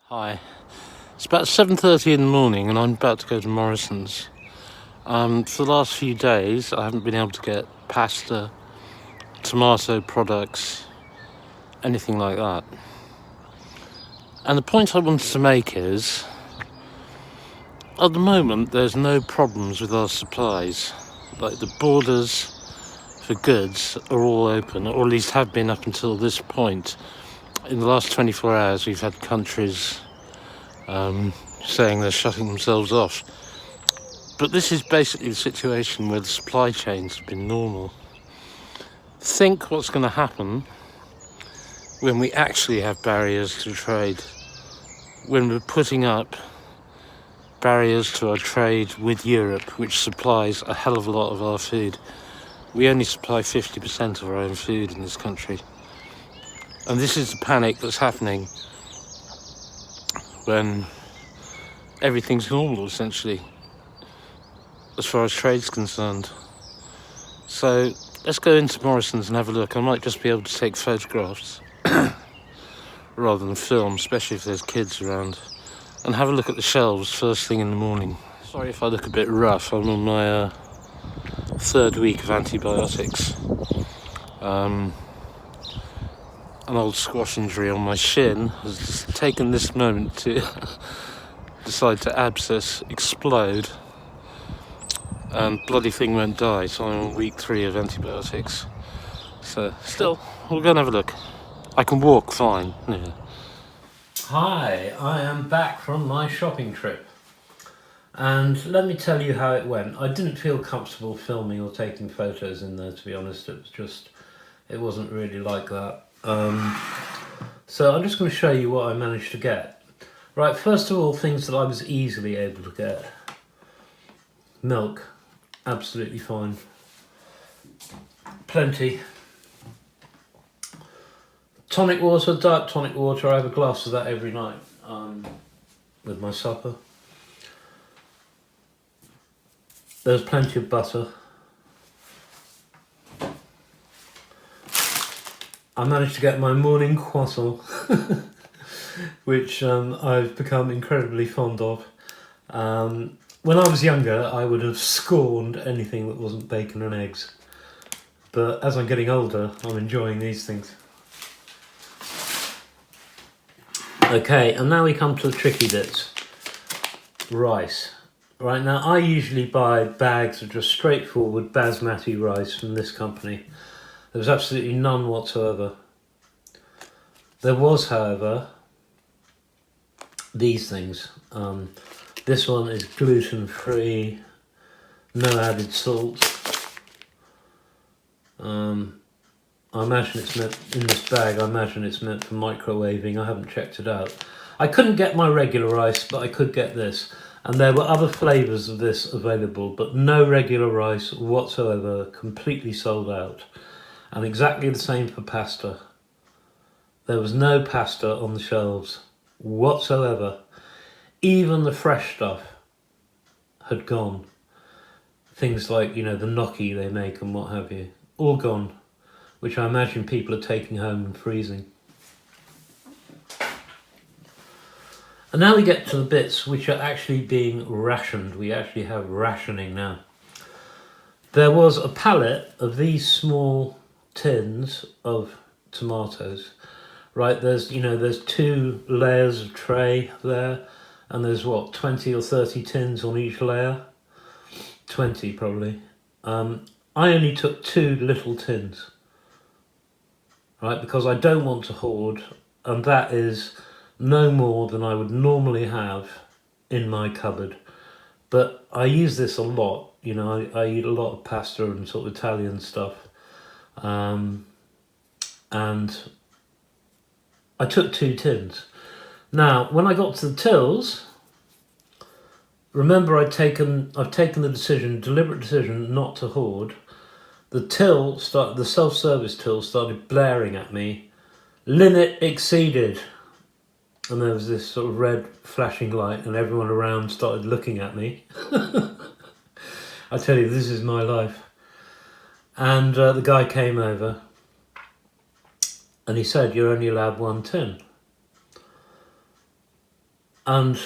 Hi. It's about 7:30 in the morning and I'm about to go to Morrison's. For the last few days I haven't been able to get pasta, tomato products, anything like that. And the point I wanted to make is, at the moment there's no problems with our supplies. Like the borders for goods are all open, or at least have been up until this point. In the last 24 hours we've had countries saying they're shutting themselves off. But this is basically the situation where the supply chains have been normal. Think what's going to happen when we actually have barriers to trade, when we're putting up barriers to our trade with Europe, which supplies a hell of a lot of our food. We only supply 50% of our own food in this country. And this is the panic that's happening when everything's normal, essentially, as far as trade's concerned. So let's go into Morrison's and have a look. I might just be able to take photographs rather than film, especially if there's kids around, and have a look at the shelves first thing in the morning. Sorry if I look a bit rough. I'm on my third week of antibiotics. An old squash injury on my shin has taken this moment to decide to abscess, explode, and bloody thing won't die, so I'm on week 3 of antibiotics. So still, we'll go and have a look. I can walk fine. Yeah. Hi, I am back from my shopping trip, and let me tell you how it went. I didn't feel comfortable filming or taking photos in there, to be honest. It wasn't really like that. So I'm just going to show you what I managed to get. Right, first of all, things that I was easily able to get. Milk, absolutely fine. Plenty. Tonic water, dark tonic water, I have a glass of that every night with my supper. There's plenty of butter. I managed to get my morning croissant, which I've become incredibly fond of. When I was younger, I would have scorned anything that wasn't bacon and eggs. But as I'm getting older, I'm enjoying these things. Okay, and now we come to the tricky bits. Rice. Right, now I usually buy bags of just straightforward Basmati rice from this company. There was absolutely none whatsoever. There was, however, these things. This one is gluten-free, no added salt. I imagine it's meant, in this bag, I imagine it's meant for microwaving. I haven't checked it out. I couldn't get my regular rice, but I could get this. And there were other flavours of this available, but no regular rice whatsoever, completely sold out. And exactly the same for pasta. There was no pasta on the shelves whatsoever. Even the fresh stuff had gone. Things like, the gnocchi they make and what have you, all gone, which I imagine people are taking home and freezing. And now we get to the bits which are actually being rationed. We actually have rationing now. There was a pallet of these small tins of tomatoes, right? There's 2 layers of tray there, and there's 20 or 30 tins on each layer. 20 probably. I only took 2 little tins, right? Because I don't want to hoard, and that is no more than I would normally have in my cupboard. But I use this a lot. I eat a lot of pasta and sort of Italian stuff. And I took 2 tins. Now, when I got to the tills, remember I've taken the deliberate decision not to hoard. The self-service till started blaring at me, "Limit exceeded." And there was this sort of red flashing light, and everyone around started looking at me. I tell you, this is my life. And the guy came over and he said, "You're only allowed 1 tin." And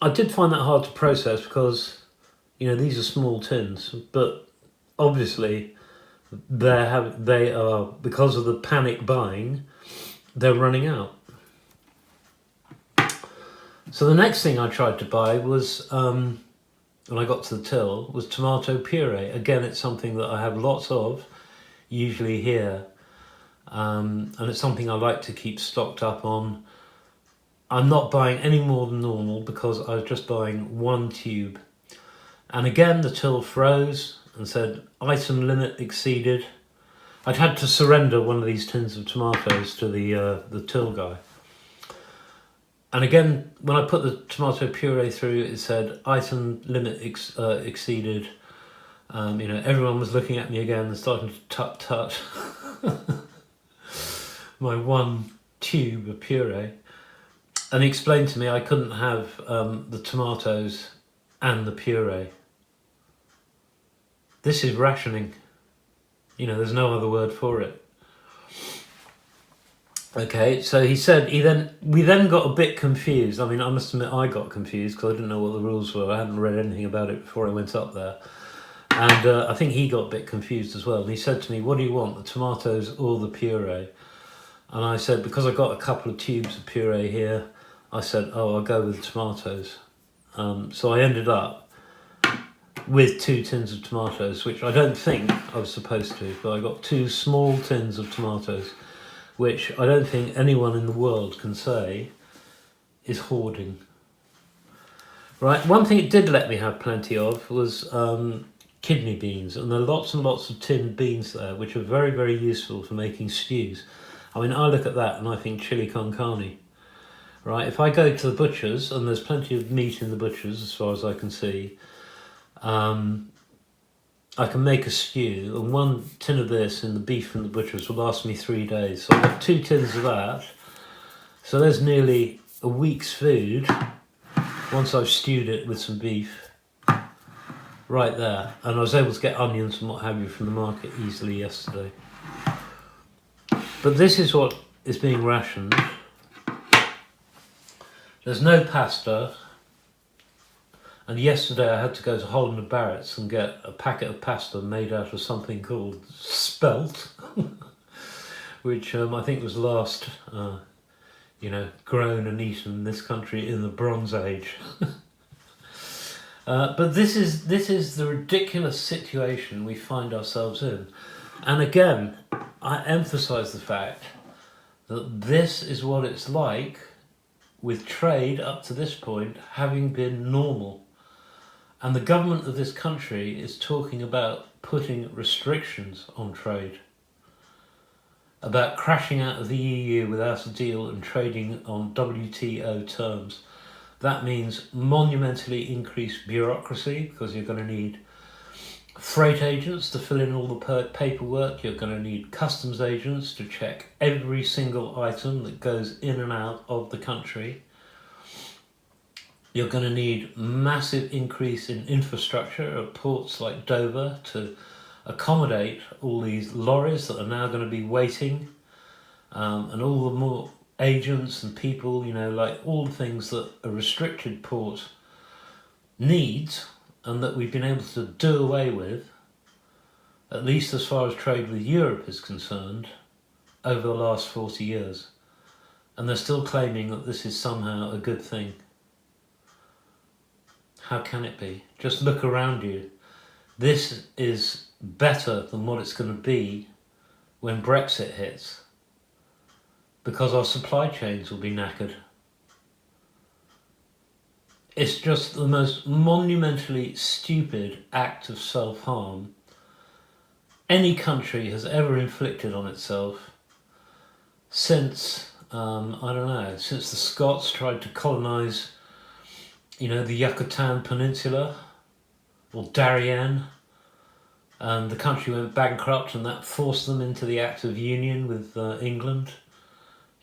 I did find that hard to process because, these are small tins, but obviously they are, because of the panic buying, they're running out. So the next thing I tried to buy was, when I got to the till, was tomato puree. Again, it's something that I have lots of, usually here, and it's something I like to keep stocked up on. I'm not buying any more than normal because I was just buying one tube. And again, the till froze and said, item limit exceeded. I'd had to surrender one of these tins of tomatoes to the till guy. And again, when I put the tomato puree through, it said, item limit exceeded. Everyone was looking at me again and starting to tut-tut my one tube of puree. And he explained to me I couldn't have the tomatoes and the puree. This is rationing. There's no other word for it. Okay, so he said we then got a bit confused. I mean, I must admit I got confused because I didn't know what the rules were. I hadn't read anything about it before I went up there. And I think he got a bit confused as well. And he said to me, what do you want, the tomatoes or the puree? And I said, because I got a couple of tubes of puree here, I said, I'll go with tomatoes. So I ended up with 2 tins of tomatoes, which I don't think I was supposed to, but I got 2 small tins of tomatoes, which I don't think anyone in the world can say is hoarding. Right, one thing it did let me have plenty of was kidney beans, and there are lots and lots of tinned beans there, which are very, very useful for making stews. I mean, I look at that and I think chili con carne. Right, if I go to the butcher's, and there's plenty of meat in the butcher's as far as I can see, I can make a stew, and 1 tin of this in the beef from the butcher's will last me 3 days. So I've got 2 tins of that. So there's nearly a week's food once I've stewed it with some beef right there. And I was able to get onions and what have you from the market easily yesterday. But this is what is being rationed. There's no pasta. And yesterday I had to go to Holland & Barrett's and get a packet of pasta made out of something called spelt, which I think was last, grown and eaten in this country in the Bronze Age. But this is the ridiculous situation we find ourselves in. And again, I emphasise the fact that this is what it's like with trade up to this point having been normal. And the government of this country is talking about putting restrictions on trade, about crashing out of the EU without a deal and trading on WTO terms. That means monumentally increased bureaucracy, because you're going to need freight agents to fill in all the paperwork. You're going to need customs agents to check every single item that goes in and out of the country. You're going to need massive increase in infrastructure at ports like Dover to accommodate all these lorries that are now going to be waiting, and all the more agents and people, like all the things that a restricted port needs and that we've been able to do away with, at least as far as trade with Europe is concerned, over the last 40 years. And they're still claiming that this is somehow a good thing. How can it be? Just look around you. This is better than what it's going to be when Brexit hits, because our supply chains will be knackered. It's just the most monumentally stupid act of self-harm any country has ever inflicted on itself since, since the Scots tried to colonise the Yucatan Peninsula, or Darien, and the country went bankrupt, and that forced them into the Act of Union with England,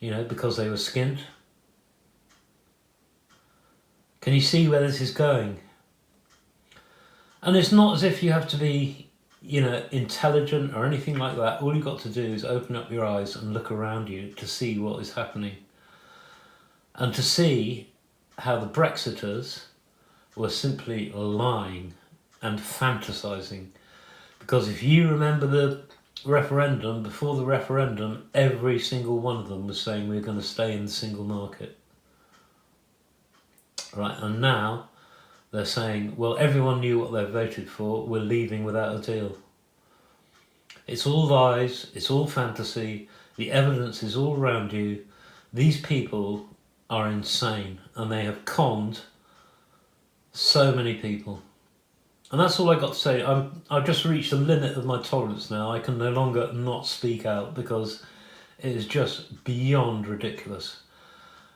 because they were skint. Can you see where this is going? And it's not as if you have to be, intelligent or anything like that. All you've got to do is open up your eyes and look around you to see what is happening. And to see how the Brexiters were simply lying and fantasizing. Because if you remember the referendum, before the referendum, every single one of them was saying we're going to stay in the single market. Right, and now they're saying, well, everyone knew what they voted for, we're leaving without a deal. It's all lies, it's all fantasy, the evidence is all around you. These people are insane and they have conned so many people. And that's all I got to say. I've just reached the limit of my tolerance now. I can no longer not speak out because it is just beyond ridiculous.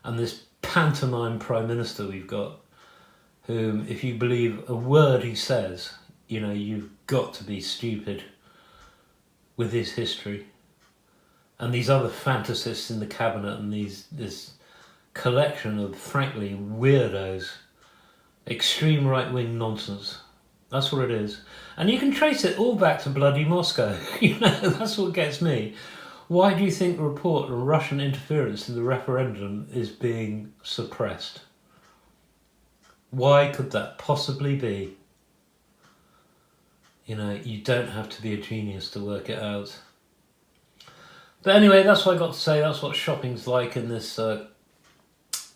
And this pantomime Prime Minister we've got, whom, if you believe a word he says, you know, you've got to be stupid with his history. And these other fantasists in the cabinet and this collection of, frankly, weirdos. Extreme right-wing nonsense. That's what it is. And you can trace it all back to bloody Moscow. You know, that's what gets me. Why do you think the report of Russian interference in the referendum is being suppressed? Why could that possibly be? You know, you don't have to be a genius to work it out. But anyway, that's what I got to say. That's what shopping's like in this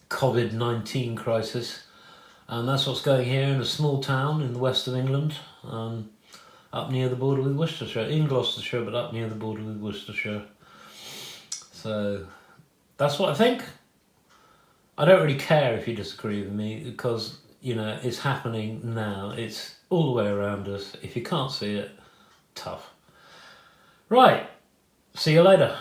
COVID-19 crisis. And that's what's going here in a small town in the west of England, up near the border with Worcestershire, in Gloucestershire, but up near the border with Worcestershire. So that's what I think. I don't really care if you disagree with me because, you know, it's happening now. It's all the way around us. If you can't see it, tough. Right. See you later.